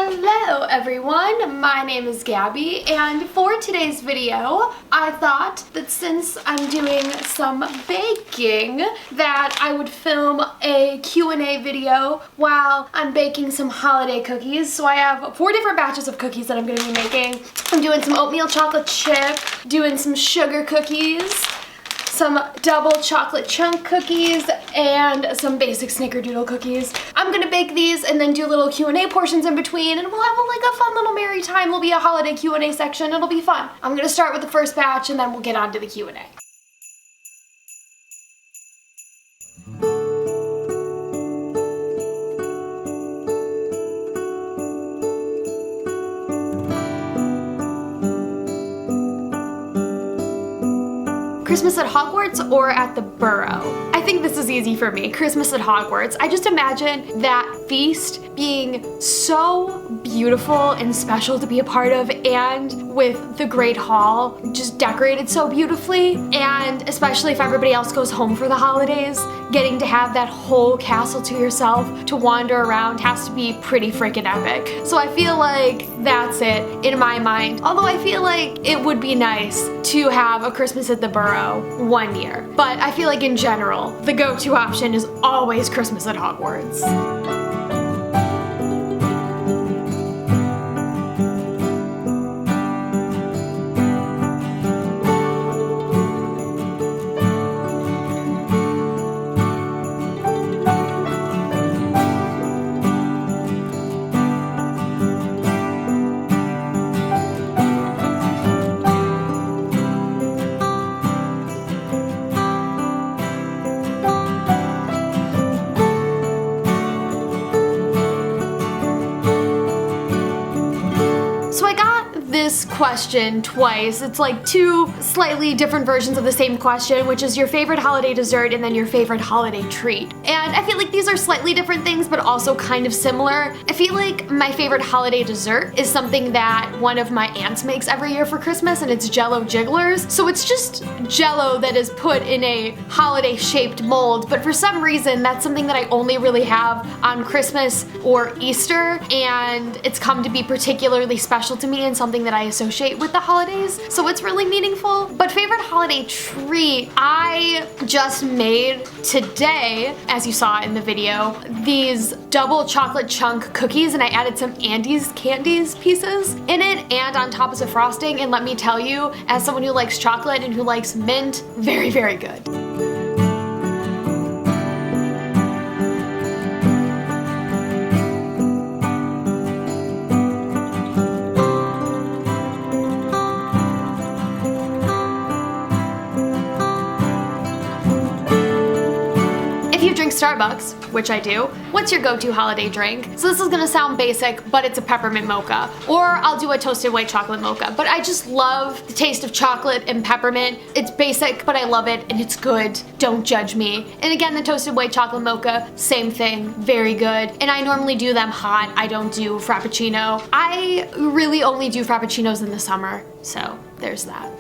Hello everyone, my name is Gabby, and for today's video I thought that since I'm doing some baking that I would film a Q&A video while I'm baking some holiday cookies. So I have 4 different batches of cookies that I'm going to be making. I'm doing some oatmeal chocolate chip, doing some sugar cookies, some double chocolate chunk cookies, and some basic snickerdoodle cookies. I'm gonna bake these and then do little Q&A portions in between, and we'll have a fun little merry time. There'll be a holiday Q&A section. It'll be fun. I'm gonna start with the first batch and then we'll get on to the Q&A. Christmas at Hogwarts or at the Burrow? I think this is easy for me. Christmas at Hogwarts. I just imagine that feast being so beautiful and special to be a part of, and with the Great Hall just decorated so beautifully, and especially if everybody else goes home for the holidays, getting to have that whole castle to yourself to wander around has to be pretty freaking epic. So I feel like that's it in my mind. Although I feel like it would be nice to have a Christmas at the Burrow one year. But I feel like in general, the go-to option is always Christmas at Hogwarts. This question twice. It's like 2 slightly different versions of the same question, which is your favorite holiday dessert and then your favorite holiday treat. And I feel like these are slightly different things, but also kind of similar. I feel like my favorite holiday dessert is something that one of my aunts makes every year for Christmas, and it's Jell-O Jigglers. So it's just Jell-O that is put in a holiday shaped mold, but for some reason that's something that I only really have on Christmas or Easter, and it's come to be particularly special to me and something that I associate with the holidays, so it's really meaningful. But favorite holiday treat, I just made today, as you saw in the video, these double chocolate chunk cookies, and I added some Andes Candies pieces in it and on top as a frosting, and let me tell you, as someone who likes chocolate and who likes mint, very, very good. Starbucks, which I do. What's your go-to holiday drink? So this is gonna sound basic, but it's a peppermint mocha. Or I'll do a toasted white chocolate mocha. But I just love the taste of chocolate and peppermint. It's basic, but I love it, and it's good. Don't judge me. And again, the toasted white chocolate mocha, same thing, very good. And I normally do them hot. I don't do Frappuccino. I really only do Frappuccinos in the summer, so there's that.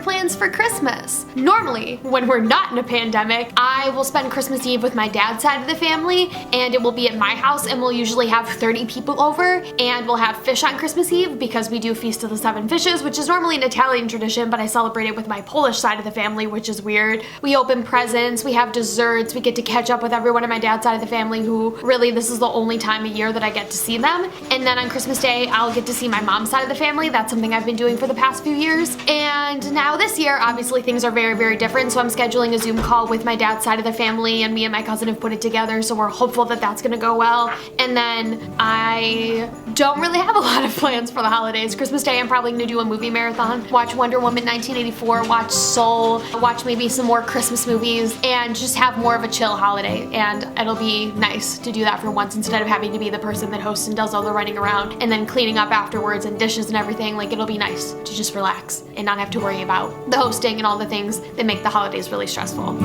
Plans for Christmas. Normally, when we're not in a pandemic, I will spend Christmas Eve with my dad's side of the family, and it will be at my house, and we'll usually have 30 people over, and we'll have fish on Christmas Eve because we do Feast of the Seven Fishes, which is normally an Italian tradition, but I celebrate it with my Polish side of the family, which is weird. We open presents, we have desserts, we get to catch up with everyone on my dad's side of the family who really, this is the only time of year that I get to see them. And then on Christmas Day, I'll get to see my mom's side of the family. That's something I've been doing for the past few years. And now this year, obviously things are very, very different, so I'm scheduling a Zoom call with my dad's side of the family, and me and my cousin have put it together, so we're hopeful that that's gonna go well. And then I don't really have a lot of plans for the holidays. Christmas Day, I'm probably gonna do a movie marathon, watch Wonder Woman 1984, watch Soul, watch maybe some more Christmas movies, and just have more of a chill holiday. And it'll be nice to do that for once instead of having to be the person that hosts and does all the running around and then cleaning up afterwards and dishes and everything. Like, it'll be nice to just relax and not have to worry about the hosting and all the things that make the holidays really stressful.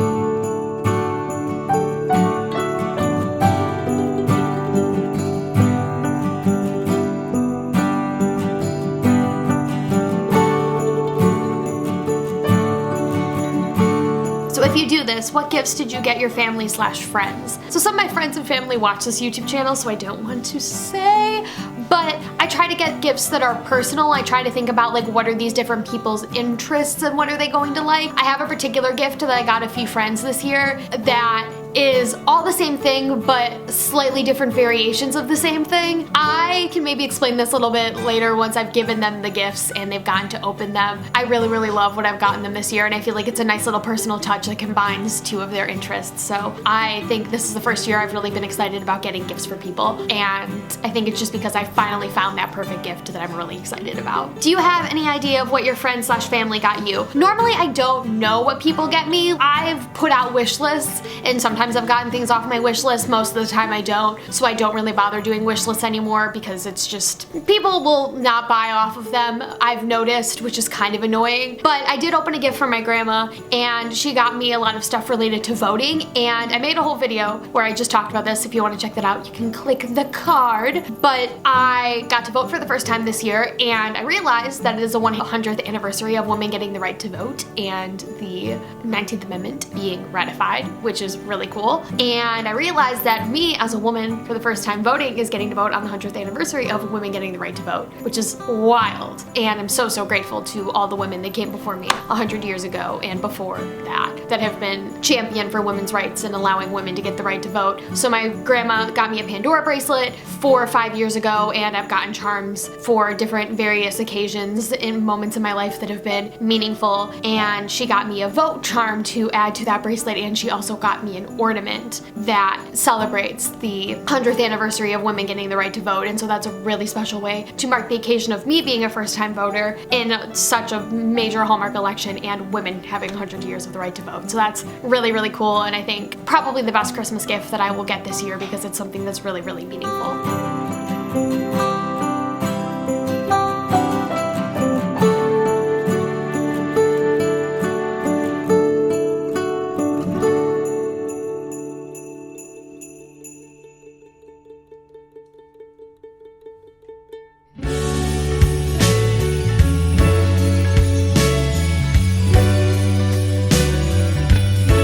if you do this, what gifts did you get your family/friends? So some of my friends and family watch this YouTube channel, so I don't want to say, but I try to get gifts that are personal. I try to think about like what are these different people's interests and what are they going to like. I have a particular gift that I got a few friends this year that is all the same thing but slightly different variations of the same thing. I can maybe explain this a little bit later once I've given them the gifts and they've gotten to open them. I really love what I've gotten them this year, and I feel like it's a nice little personal touch that combines two of their interests. So I think this is the first year I've really been excited about getting gifts for people, and I think it's just because I finally found that perfect gift that I'm really excited about. Do you have any idea of what your friends/family got you? Normally I don't know what people get me. I've put out wish lists, and sometimes I've gotten things off my wish list. Most of the time I don't, so I don't really bother doing wish lists anymore because it's just, people will not buy off of them, I've noticed, which is kind of annoying. But I did open a gift from my grandma, and she got me a lot of stuff related to voting, and I made a whole video where I just talked about this. If you want to check that out, you can click the card. But I got to vote for the first time this year, and I realized that it is the 100th anniversary of women getting the right to vote and the 19th Amendment being ratified, which is really cool. And I realized that me as a woman for the first time voting is getting to vote on the 100th anniversary of women getting the right to vote, which is wild. And I'm so grateful to all the women that came before me 100 years ago and before that have been championed for women's rights and allowing women to get the right to vote. So my grandma got me a Pandora bracelet 4 or 5 years ago, and I've gotten charms for different various occasions in moments in my life that have been meaningful, and she got me a vote charm to add to that bracelet, and she also got me an ornament that celebrates the 100th anniversary of women getting the right to vote. And so that's a really special way to mark the occasion of me being a first-time voter in such a major hallmark election and women having 100 years of the right to vote. So that's really cool, and I think probably the best Christmas gift that I will get this year because it's something that's really meaningful.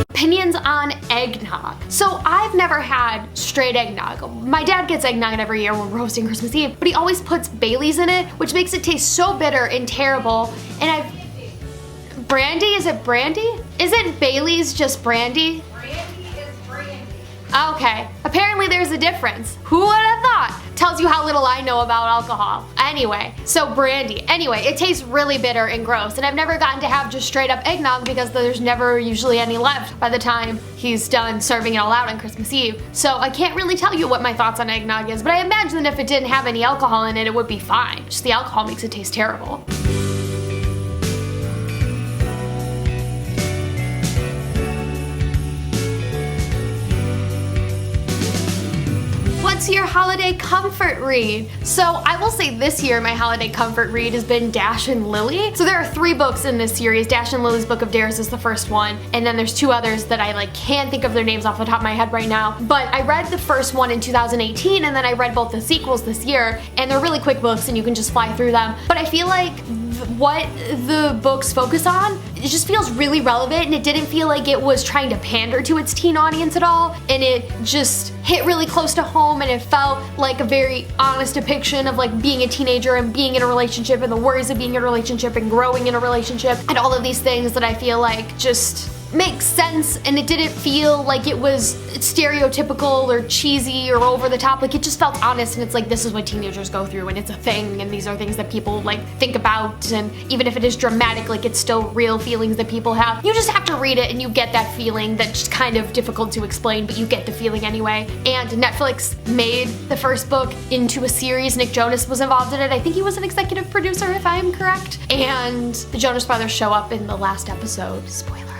Opinions on eggnog. So I've never had straight eggnog. My dad gets eggnog every year when we're hosting Christmas Eve, but he always puts Bailey's in it, which makes it taste so bitter and terrible. And brandy? Is it brandy? Isn't Bailey's just brandy? Brandy is brandy. Okay, apparently there's a difference. Who would have thought? Tells you how little I know about alcohol. Anyway, so brandy. Anyway, it tastes really bitter and gross, and I've never gotten to have just straight up eggnog because there's never usually any left by the time he's done serving it all out on Christmas Eve. So I can't really tell you what my thoughts on eggnog is, but I imagine that if it didn't have any alcohol in it, it would be fine. Just the alcohol makes it taste terrible. What's your holiday comfort read? So I will say this year my holiday comfort read has been Dash and Lily. So there are 3 books in this series. Dash and Lily's Book of Dares is the first one, and then there's 2 others that I can't think of their names off the top of my head right now. But I read the first one in 2018, and then I read both the sequels this year, and they're really quick books and you can just fly through them. But I feel like what the books focus on, it just feels really relevant, and it didn't feel like it was trying to pander to its teen audience at all, and it just hit really close to home, and it felt like a very honest depiction of being a teenager and being in a relationship and the worries of being in a relationship and growing in a relationship and all of these things that I feel like just makes sense, and it didn't feel like it was stereotypical or cheesy or over the top. It just felt honest, and it's this is what teenagers go through, and it's a thing, and these are things that people think about, and even if it is dramatic, it's still real feelings that people have. You just have to read it and you get that feeling that's kind of difficult to explain, but you get the feeling anyway. And Netflix made the first book into a series. Nick Jonas was involved in it. I think he was an executive producer, if I am correct. And the Jonas Brothers show up in the last episode. Spoiler alert.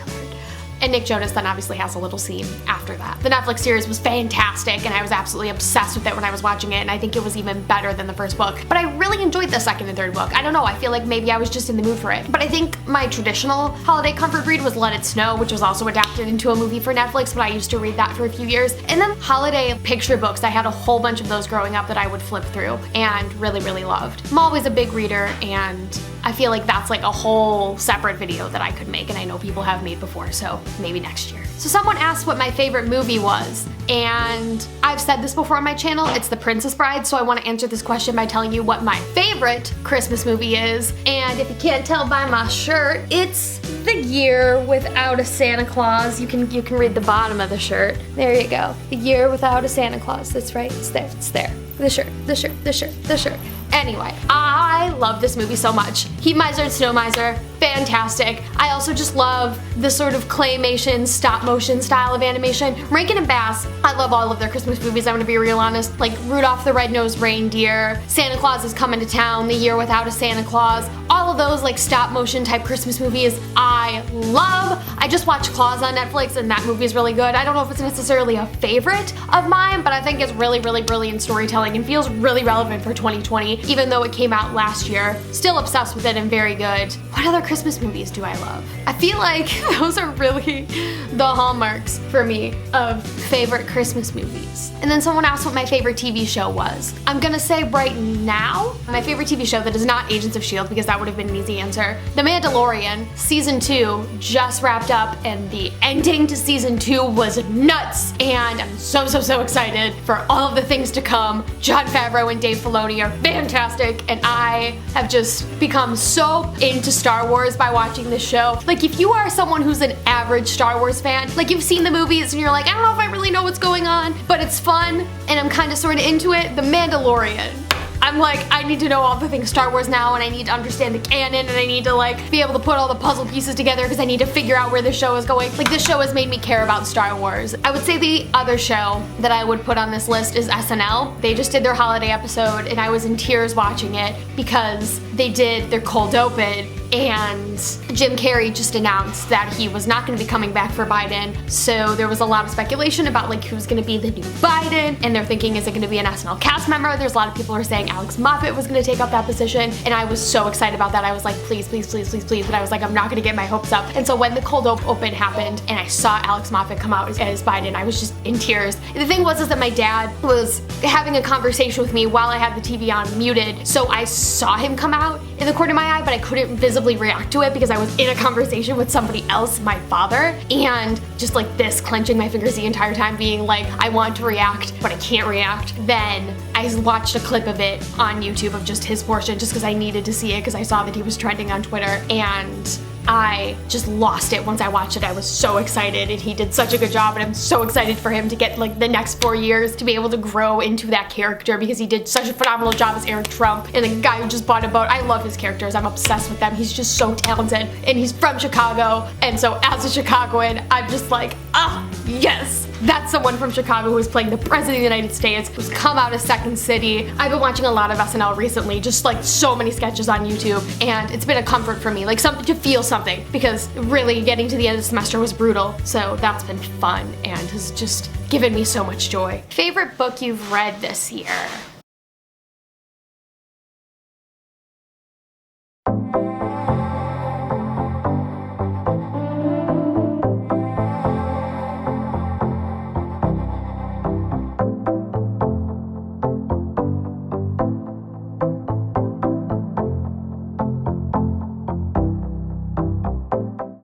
And Nick Jonas then obviously has a little scene after that. The Netflix series was fantastic, and I was absolutely obsessed with it when I was watching it, and I think it was even better than the first book. But I really enjoyed the second and third book. I don't know, I feel like maybe I was just in the mood for it. But I think my traditional holiday comfort read was Let It Snow, which was also adapted into a movie for Netflix, but I used to read that for a few years. And then holiday picture books, I had a whole bunch of those growing up that I would flip through and really loved. I'm always a big reader, and I feel like that's a whole separate video that I could make, and I know people have made before, so maybe next year. So someone asked what my favorite movie was, and I've said this before on my channel, it's The Princess Bride, so I want to answer this question by telling you what my favorite Christmas movie is. And if you can't tell by my shirt, it's The Year Without a Santa Claus. You can read the bottom of the shirt. There you go. The Year Without a Santa Claus. That's right, it's there, it's there. The shirt, the shirt, the shirt, the shirt. Anyway, I love this movie so much. Heat Miser and Snow Miser, fantastic. I also just love the sort of claymation, stop motion style of animation. Rankin and Bass, I love all of their Christmas movies, I'm gonna be real honest. Like Rudolph the Red-Nosed Reindeer, Santa Claus is Coming to Town, The Year Without a Santa Claus, all of those like stop motion type Christmas movies I love. I just watched Claus on Netflix and that movie is really good. I don't know if it's necessarily a favorite of mine, but I think it's really, really brilliant storytelling and feels really relevant for 2020, even though it came out last year. Still obsessed with it and very good. What other Christmas movies do I love? I feel like those are really the hallmarks for me of favorite Christmas movies. And then someone asked what my favorite TV show was. I'm gonna say right now, my favorite TV show that is not Agents of S.H.I.E.L.D. because that would have been an easy answer. The Mandalorian, season 2 just wrapped up and the ending to season 2 was nuts. And I'm so excited for all of the things to come. Jon Favreau and Dave Filoni are fantastic and I have just become so into Star Wars by watching this show. Like if you are someone who's an average Star Wars fan, like you've seen the movies and you're like, I don't know if I really know what's going on, but it's fun and I'm kind of sort of into it, The Mandalorian. I'm like, I need to know all the things Star Wars now and I need to understand the canon and I need to like be able to put all the puzzle pieces together because I need to figure out where this show is going. Like this show has made me care about Star Wars. I would say the other show that I would put on this list is SNL. They just did their holiday episode and I was in tears watching it because they did their cold open and Jim Carrey just announced that he was not going to be coming back for Biden. So there was a lot of speculation about like who's going to be the new Biden and they're thinking is it going to be an SNL cast member? There's a lot of people who are saying Alex Moffat was going to take up that position and I was so excited about that. I was like please, please, please, please, please, but I was like I'm not going to get my hopes up. And so when the cold open happened and I saw Alex Moffat come out as Biden, I was just in tears. And the thing was is that my dad was having a conversation with me while I had the TV on muted, so I saw him come out in the corner of my eye, but I couldn't visibly react to it because I was in a conversation with somebody else, my father, and just like this, clenching my fingers the entire time, being like, I want to react, but I can't react. Then I watched a clip of it on YouTube of just his portion, just because I needed to see it because I saw that he was trending on Twitter, and I just lost it once I watched it. I was so excited and he did such a good job and I'm so excited for him to get like the next 4 years to be able to grow into that character because he did such a phenomenal job as Eric Trump and the guy who just bought a boat. I love his characters. I'm obsessed with them. He's just so talented and he's from Chicago, and so as a Chicagoan, I'm just like, ah, yes. That's someone from Chicago who is playing the President of the United States, who's come out of Second City. I've been watching a lot of SNL recently, just like so many sketches on YouTube, and it's been a comfort for me, like something to feel something, because really getting to the end of the semester was brutal. So that's been fun and has just given me so much joy. Favorite book you've read this year?